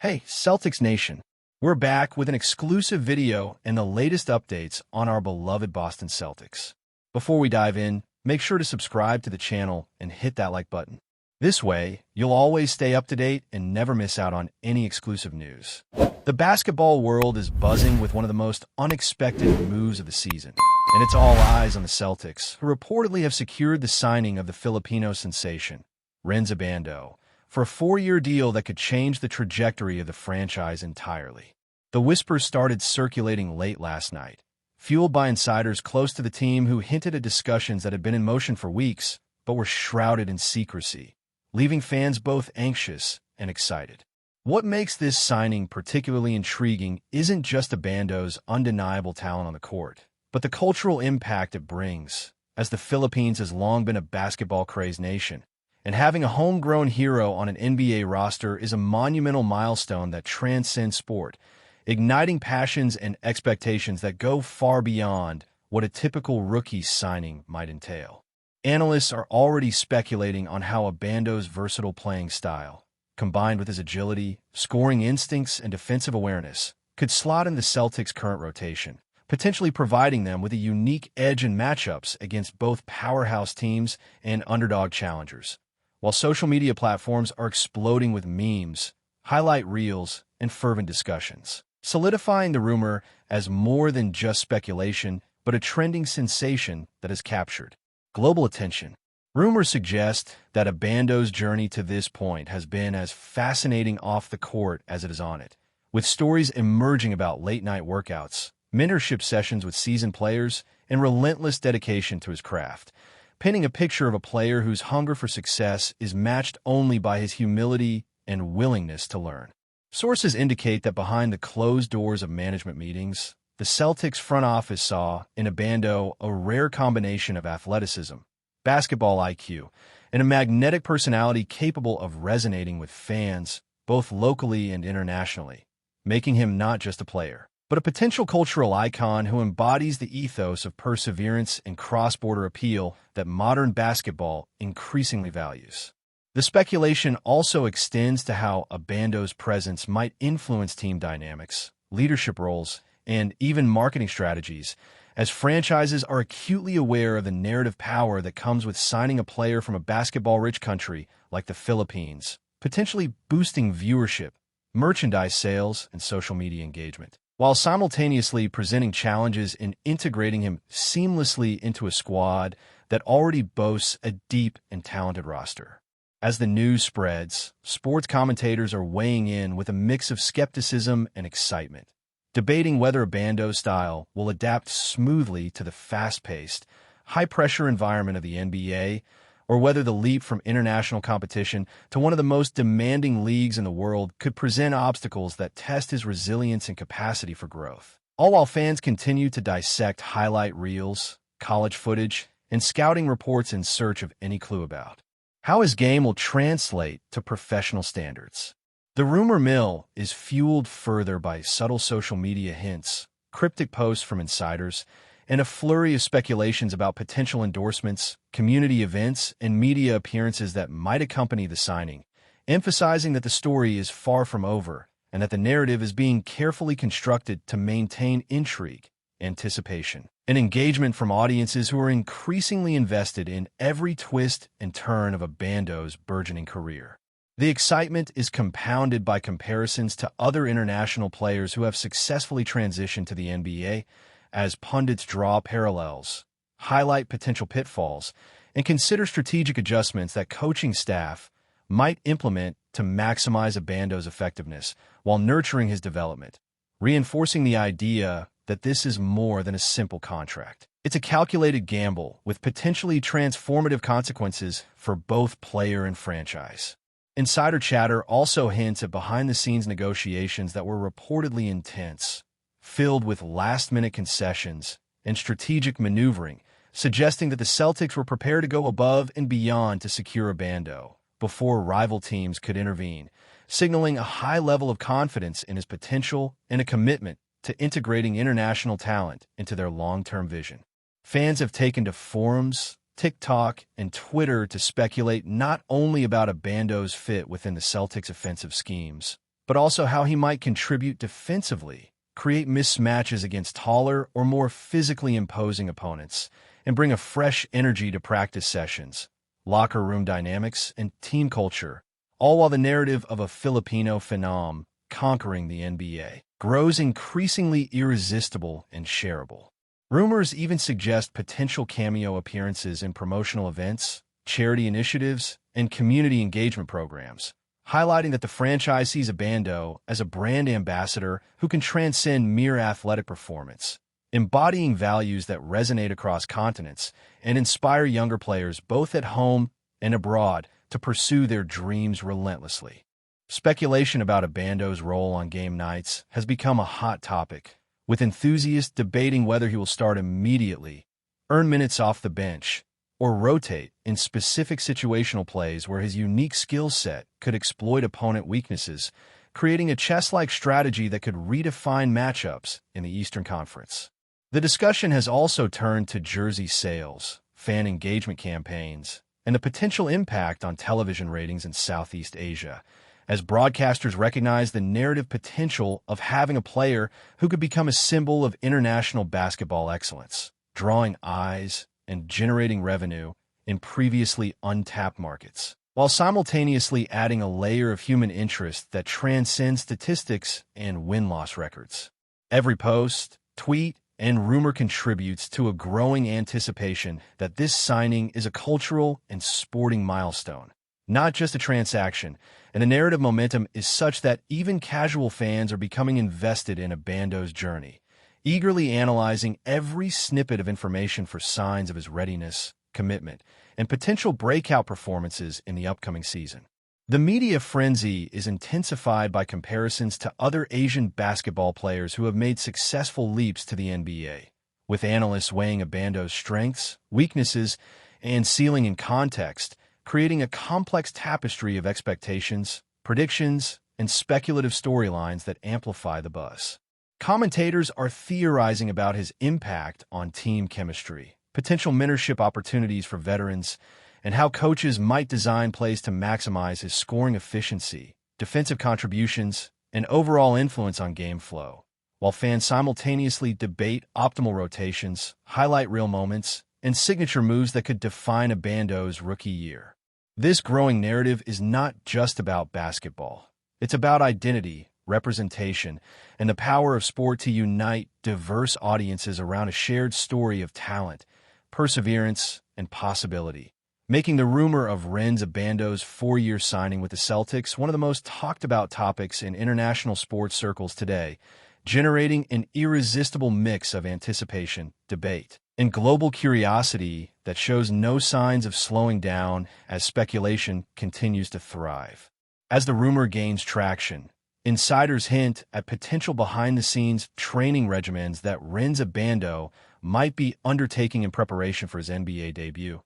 Hey, Celtics Nation! We're back with an exclusive video and the latest updates on our beloved Boston Celtics. Before we dive in, make sure to subscribe to the channel and hit that like button. This way, you'll always stay up to date and never miss out on any exclusive news. The basketball world is buzzing with one of the most unexpected moves of the season, and it's all eyes on the Celtics, who reportedly have secured the signing of the Filipino sensation, RHENZ ABANDO, for a 4-year deal that could change the trajectory of the franchise entirely. The whispers started circulating late last night, fueled by insiders close to the team who hinted at discussions that had been in motion for weeks, but were shrouded in secrecy, leaving fans both anxious and excited. What makes this signing particularly intriguing isn't just Abando's undeniable talent on the court, but the cultural impact it brings, as the Philippines has long been a basketball-crazed nation, and having a homegrown hero on an NBA roster is a monumental milestone that transcends sport, igniting passions and expectations that go far beyond what a typical rookie signing might entail. Analysts are already speculating on how Abando's versatile playing style, combined with his agility, scoring instincts, and defensive awareness, could slot in the Celtics' current rotation, potentially providing them with a unique edge in matchups against both powerhouse teams and underdog challengers. While social media platforms are exploding with memes, highlight reels, and fervent discussions, solidifying the rumor as more than just speculation, but a trending sensation that has captured global attention. Rumors suggest that Abando's journey to this point has been as fascinating off the court as it is on it, with stories emerging about late-night workouts, mentorship sessions with seasoned players, and relentless dedication to his craft, painting a picture of a player whose hunger for success is matched only by his humility and willingness to learn. Sources indicate that behind the closed doors of management meetings, the Celtics front office saw in Abando a rare combination of athleticism, basketball IQ, and a magnetic personality capable of resonating with fans, both locally and internationally, making him not just a player, but a potential cultural icon who embodies the ethos of perseverance and cross-border appeal that modern basketball increasingly values. The speculation also extends to how Abando's presence might influence team dynamics, leadership roles, and even marketing strategies, as franchises are acutely aware of the narrative power that comes with signing a player from a basketball-rich country like the Philippines, potentially boosting viewership, merchandise sales, and social media engagement, while simultaneously presenting challenges in integrating him seamlessly into a squad that already boasts a deep and talented roster. As the news spreads, sports commentators are weighing in with a mix of skepticism and excitement, debating whether Abando's style will adapt smoothly to the fast-paced, high-pressure environment of the NBA, or whether the leap from international competition to one of the most demanding leagues in the world could present obstacles that test his resilience and capacity for growth. All while fans continue to dissect highlight reels, college footage, and scouting reports in search of any clue about how his game will translate to professional standards. The rumor mill is fueled further by subtle social media hints, cryptic posts from insiders, and a flurry of speculations about potential endorsements, community events, and media appearances that might accompany the signing, emphasizing that the story is far from over and that the narrative is being carefully constructed to maintain intrigue, anticipation, and engagement from audiences who are increasingly invested in every twist and turn of Abando's burgeoning career. The excitement is compounded by comparisons to other international players who have successfully transitioned to the NBA, as pundits draw parallels, highlight potential pitfalls, and consider strategic adjustments that coaching staff might implement to maximize Abando's effectiveness while nurturing his development, reinforcing the idea that this is more than a simple contract. It's a calculated gamble with potentially transformative consequences for both player and franchise. Insider chatter also hints at behind-the-scenes negotiations that were reportedly intense, filled with last-minute concessions and strategic maneuvering, suggesting that the Celtics were prepared to go above and beyond to secure Abando before rival teams could intervene, signaling a high level of confidence in his potential and a commitment to integrating international talent into their long-term vision. Fans have taken to forums, TikTok, and Twitter to speculate not only about Abando's fit within the Celtics' offensive schemes, but also how he might contribute defensively, create mismatches against taller or more physically imposing opponents, and bring a fresh energy to practice sessions, locker room dynamics, and team culture, all while the narrative of a Filipino phenom conquering the NBA grows increasingly irresistible and shareable. Rumors even suggest potential cameo appearances in promotional events, charity initiatives, and community engagement programs, highlighting that the franchise sees ABANDO as a brand ambassador who can transcend mere athletic performance, embodying values that resonate across continents and inspire younger players both at home and abroad to pursue their dreams relentlessly. Speculation about ABANDO's role on game nights has become a hot topic, with enthusiasts debating whether he will start immediately, earn minutes off the bench, or rotate in specific situational plays where his unique skill set could exploit opponent weaknesses, creating a chess-like strategy that could redefine matchups in the Eastern Conference. The discussion has also turned to jersey sales, fan engagement campaigns, and the potential impact on television ratings in Southeast Asia, as broadcasters recognize the narrative potential of having a player who could become a symbol of international basketball excellence, drawing eyes and generating revenue in previously untapped markets, while simultaneously adding a layer of human interest that transcends statistics and win-loss records. Every post, tweet, and rumor contributes to a growing anticipation that this signing is a cultural and sporting milestone, not just a transaction, and the narrative momentum is such that even casual fans are becoming invested in ABANDO's journey, eagerly analyzing every snippet of information for signs of his readiness, commitment, and potential breakout performances in the upcoming season. The media frenzy is intensified by comparisons to other Asian basketball players who have made successful leaps to the NBA, with analysts weighing ABANDO's strengths, weaknesses, and ceiling in context, creating a complex tapestry of expectations, predictions, and speculative storylines that amplify the buzz. Commentators are theorizing about his impact on team chemistry, potential mentorship opportunities for veterans, and how coaches might design plays to maximize his scoring efficiency, defensive contributions, and overall influence on game flow, while fans simultaneously debate optimal rotations, highlight real moments, and signature moves that could define ABANDO's rookie year. This growing narrative is not just about basketball. It's about identity, representation, and the power of sport to unite diverse audiences around a shared story of talent, perseverance, and possibility, making the rumor of RHENZ ABANDO's 4-year signing with the Celtics one of the most talked-about topics in international sports circles today, generating an irresistible mix of anticipation, debate, and global curiosity that shows no signs of slowing down as speculation continues to thrive. As the rumor gains traction, insiders hint at potential behind-the-scenes training regimens that RHENZ ABANDO might be undertaking in preparation for his NBA debut,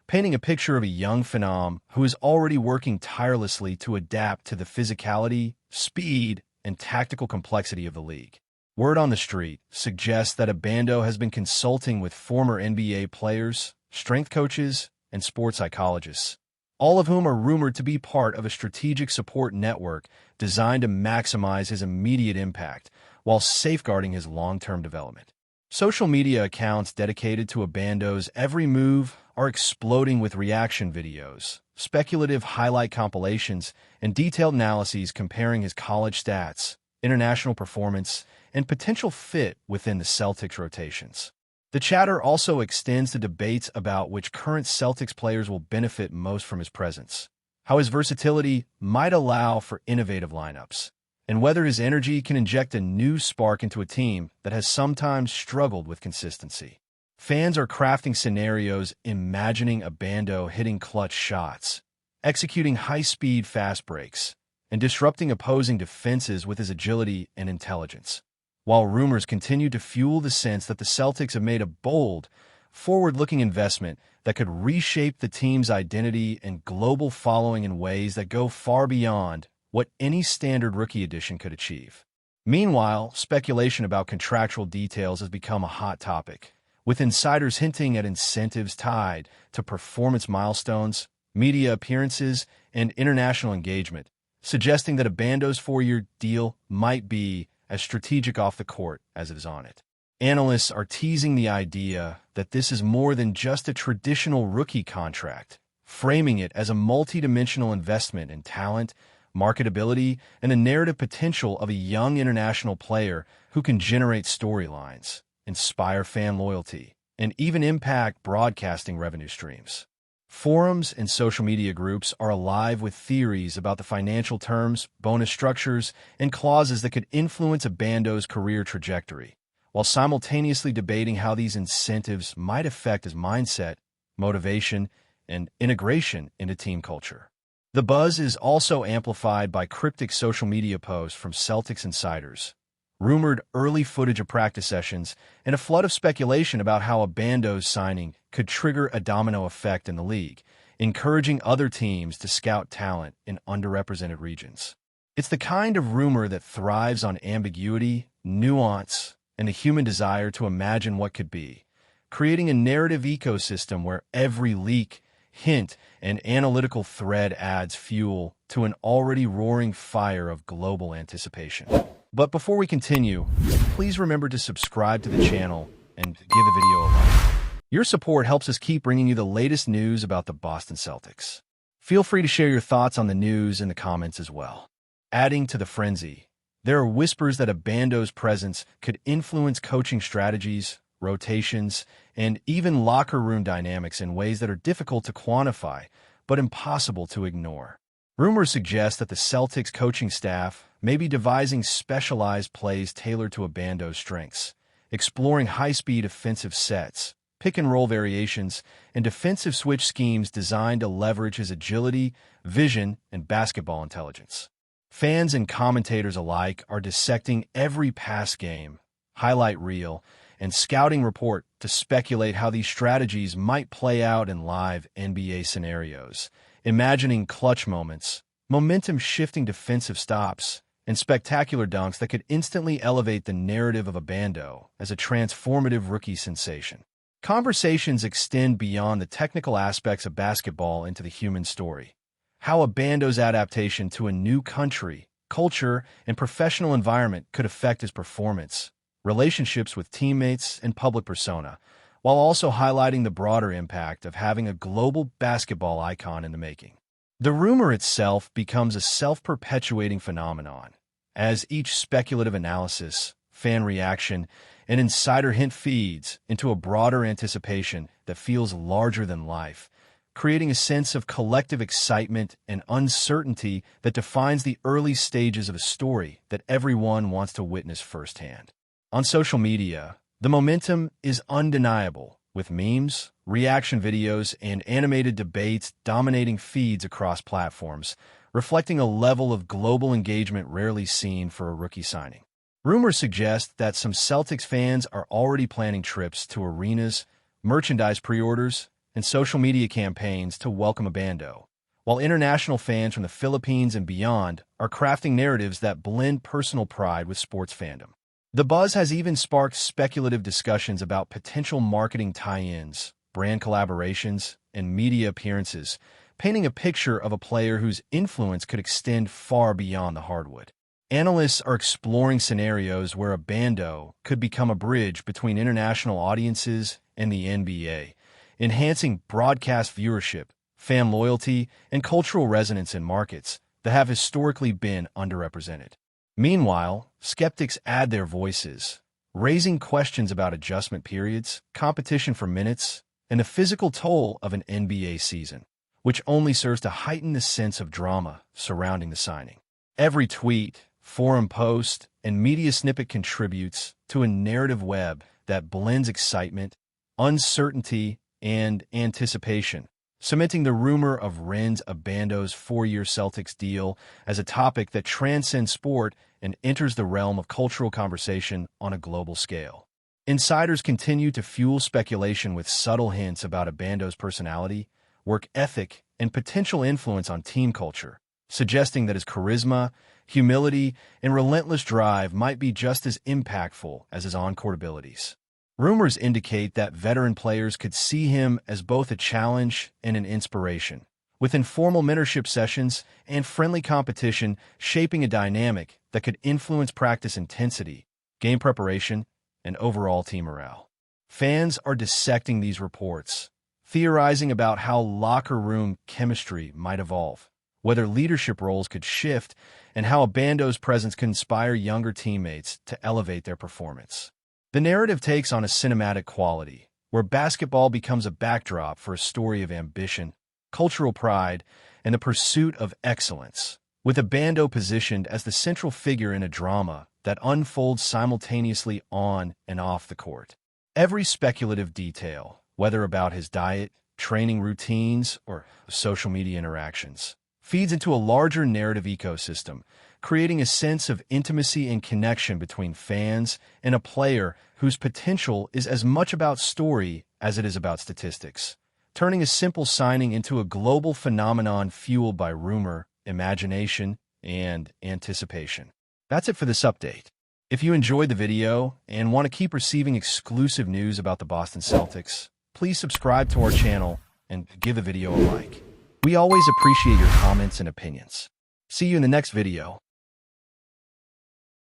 painting a picture of a young phenom who is already working tirelessly to adapt to the physicality, speed, and tactical complexity of the league. Word on the street suggests that ABANDO has been consulting with former NBA players, strength coaches, and sports psychologists, all of whom are rumored to be part of a strategic support network designed to maximize his immediate impact while safeguarding his long-term development. Social media accounts dedicated to ABANDO's every move are exploding with reaction videos, speculative highlight compilations, and detailed analyses comparing his college stats, international performance, and potential fit within the Celtics rotations. The chatter also extends to debates about which current Celtics players will benefit most from his presence, how his versatility might allow for innovative lineups, and whether his energy can inject a new spark into a team that has sometimes struggled with consistency. Fans are crafting scenarios imagining ABANDO hitting clutch shots, executing high-speed fast breaks, and disrupting opposing defenses with his agility and intelligence, while rumors continue to fuel the sense that the Celtics have made a bold, forward-looking investment that could reshape the team's identity and global following in ways that go far beyond what any standard rookie addition could achieve. Meanwhile, speculation about contractual details has become a hot topic, with insiders hinting at incentives tied to performance milestones, media appearances, and international engagement, suggesting that Abando's 4-year deal might be as strategic off the court as it is on it. Analysts are teasing the idea that this is more than just a traditional rookie contract, framing it as a multidimensional investment in talent, marketability, and the narrative potential of a young international player who can generate storylines, inspire fan loyalty, and even impact broadcasting revenue streams. Forums and social media groups are alive with theories about the financial terms, bonus structures, and clauses that could influence Abando's career trajectory, while simultaneously debating how these incentives might affect his mindset, motivation, and integration into team culture. The buzz is also amplified by cryptic social media posts from Celtics insiders, rumored early footage of practice sessions, and a flood of speculation about how Abando's signing could trigger a domino effect in the league, encouraging other teams to scout talent in underrepresented regions. It's the kind of rumor that thrives on ambiguity, nuance, and the human desire to imagine what could be, creating a narrative ecosystem where every leak, hint, and analytical thread adds fuel to an already roaring fire of global anticipation. But before we continue, please remember to subscribe to the channel and give the video a like. Your support helps us keep bringing you the latest news about the Boston Celtics. Feel free to share your thoughts on the news in the comments as well. Adding to the frenzy, there are whispers that Abando's presence could influence coaching strategies, rotations, and even locker room dynamics in ways that are difficult to quantify, but impossible to ignore. Rumors suggest that the Celtics coaching staff may be devising specialized plays tailored to Abando's strengths, exploring high-speed offensive sets, pick-and-roll variations, and defensive switch schemes designed to leverage his agility, vision, and basketball intelligence. Fans and commentators alike are dissecting every pass game, highlight reel, and scouting report to speculate how these strategies might play out in live NBA scenarios, imagining clutch moments, momentum-shifting defensive stops, and spectacular dunks that could instantly elevate the narrative of Abando as a transformative rookie sensation. Conversations extend beyond the technical aspects of basketball into the human story. How Abando's adaptation to a new country, culture, and professional environment could affect his performance, relationships with teammates, and public persona, while also highlighting the broader impact of having a global basketball icon in the making. The rumor itself becomes a self-perpetuating phenomenon, as each speculative analysis, fan reaction, and insider hint feeds into a broader anticipation that feels larger than life, creating a sense of collective excitement and uncertainty that defines the early stages of a story that everyone wants to witness firsthand. On social media, the momentum is undeniable, with memes, reaction videos, and animated debates dominating feeds across platforms, reflecting a level of global engagement rarely seen for a rookie signing. Rumors suggest that some Celtics fans are already planning trips to arenas, merchandise pre-orders, and social media campaigns to welcome Abando, while international fans from the Philippines and beyond are crafting narratives that blend personal pride with sports fandom. The buzz has even sparked speculative discussions about potential marketing tie-ins, brand collaborations, and media appearances, painting a picture of a player whose influence could extend far beyond the hardwood. Analysts are exploring scenarios where Abando could become a bridge between international audiences and the NBA, enhancing broadcast viewership, fan loyalty, and cultural resonance in markets that have historically been underrepresented. Meanwhile, skeptics add their voices, raising questions about adjustment periods, competition for minutes, and the physical toll of an NBA season, which only serves to heighten the sense of drama surrounding the signing. Every tweet, forum post, and media snippet contributes to a narrative web that blends excitement, uncertainty, and anticipation, cementing the rumor of RHENZ Abando's 4-year Celtics deal as a topic that transcends sport and enters the realm of cultural conversation on a global scale. Insiders continue to fuel speculation with subtle hints about Abando's personality, work ethic, and potential influence on team culture, suggesting that his charisma, humility, and relentless drive might be just as impactful as his on-court abilities. Rumors indicate that veteran players could see him as both a challenge and an inspiration, with informal mentorship sessions and friendly competition shaping a dynamic that could influence practice intensity, game preparation, and overall team morale. Fans are dissecting these reports, theorizing about how locker room chemistry might evolve, whether leadership roles could shift, and how Abando's presence could inspire younger teammates to elevate their performance. The narrative takes on a cinematic quality, where basketball becomes a backdrop for a story of ambition, cultural pride, and the pursuit of excellence, with Abando positioned as the central figure in a drama that unfolds simultaneously on and off the court. Every speculative detail, whether about his diet, training routines, or social media interactions, feeds into a larger narrative ecosystem, creating a sense of intimacy and connection between fans and a player whose potential is as much about story as it is about statistics, turning a simple signing into a global phenomenon fueled by rumor, imagination, and anticipation. That's it for this update. If you enjoyed the video and want to keep receiving exclusive news about the Boston Celtics, please subscribe to our channel and give the video a like. We always appreciate your comments and opinions. See you in the next video.